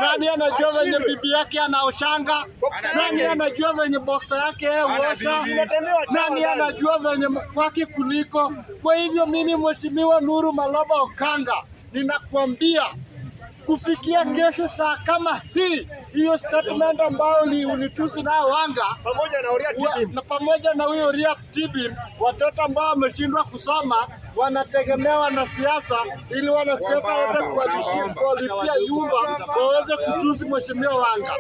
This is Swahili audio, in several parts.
Nani anajua venye bibi yake anaoshanga? Nani anajua venye boxer yake huosha? Nani anajua venye mkwake kuliko? Kwa hivyo mimi Mheshimiwa Nuru Maloba Okanga ninakwambia kufikia kesho saa kama hii, hiyo statement ambayo ulitusi na Wanga pamoja na huyo Uria Tibim, watoto ambao wameshindwa kusoma wanategemewa na siasa ili wanasiasa waweze kuwalipia nyumba waweze kutusi Mheshimiwa Wanga.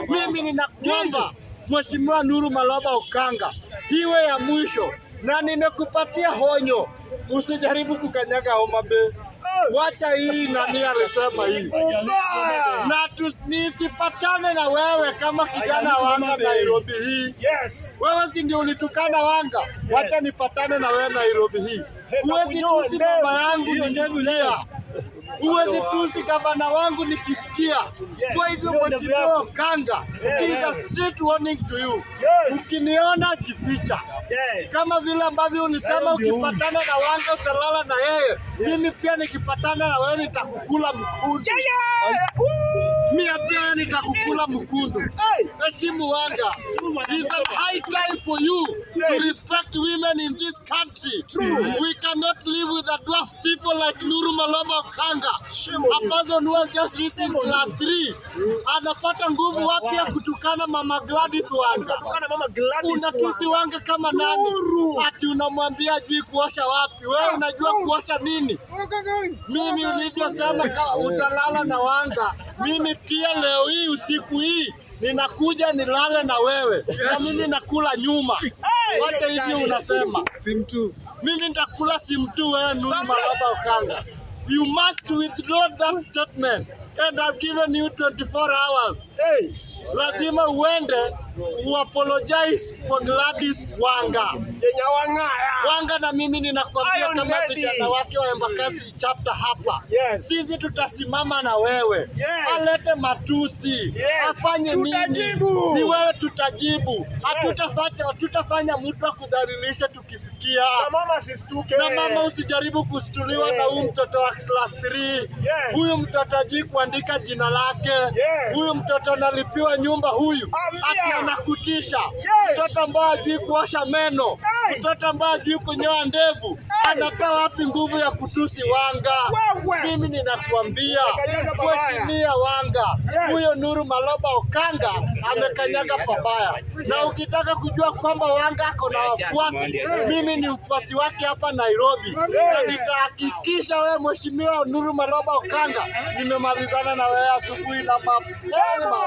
Mimi ninakuomba Mheshimiwa Nuru Maloba Okanga, iwe ya mwisho, na nimekupatia honyo, usijaribu kukanyaga Homa Bay. Wacha hii, nani alisema hii? Na nisipatane na wewe kama kijana Wanga Nairobi hii. Wewe si ndio ulitukana Wanga? Wacha nipatane na wewe Nairobi hii. Huwezi tusi baba yangu nikisikia. Huwezi tusi gavana wangu nikisikia. Kwa hivyo Mheshimiwa Okanga, is a straight warning to you. Ukiniona jificha. Kama vile ambavyo ulisema ukipatana na Wanga utalala na yeye, mimi pia nikipatana na wewe nitakukula mkundu. Mimi pia nitakukula mkundu. Heshimu Wanga. It's a high time for you to respect women in this country. We cannot live with a dwarf people like Nuru Maloba Okanga. A person who has just written class 3 anapata nguvu wapi ya kutukana Mama Gladys Wanga? Unatusi Wanga kama nani? Ati unamwambia jui kuosha wapi? Wewe unajua kuosha nini? Mimi ulivyosema utalala na Wanga, mimi pia leo hii usiku hii ninakuja nilale na wewe, na mimi nakula nyuma. Wote hivyo unasema Simtu. Mimi nitakula simtu wewe Nuru Maloba Okanga. You must withdraw that statement, and I've given you 24 hours. Lazima uende apologize for Gladys Wanga. Wanga na mimi ninakwambia kama vijana wake wa Embakasi chapter hapa. Sisi tutasimama na wewe. Alete matusi. Afanye nini? Ni wewe tutajibu. Hatutafanya mtu akudhalilisha tukisikia. Na mama usijaribu kustuliwa na huyu mtoto wa class 3. Huyu mtoto hajui kuandika jina lake. Huyu mtoto analipiwa nyumba huyu. Anakutisha. Mtoto ambaye hajui kuosha meno. Mtoto ambaye hajui kunyoa ndevu. Anatoa wapi nguvu ya kutusi Wanga? Mimi ninakuambia kuheshimia Wanga. Huyo Nuru Maloba Okanga amekanyaga pabaya. Na ukitaka kujua kwamba Wanga ako na wafuasi, mimi ni mfuasi wake hapa Nairobi. Na nitahakikisha wewe Mheshimiwa Nuru Maloba Okanga nimemalizana na wewe asubuhi na mapema.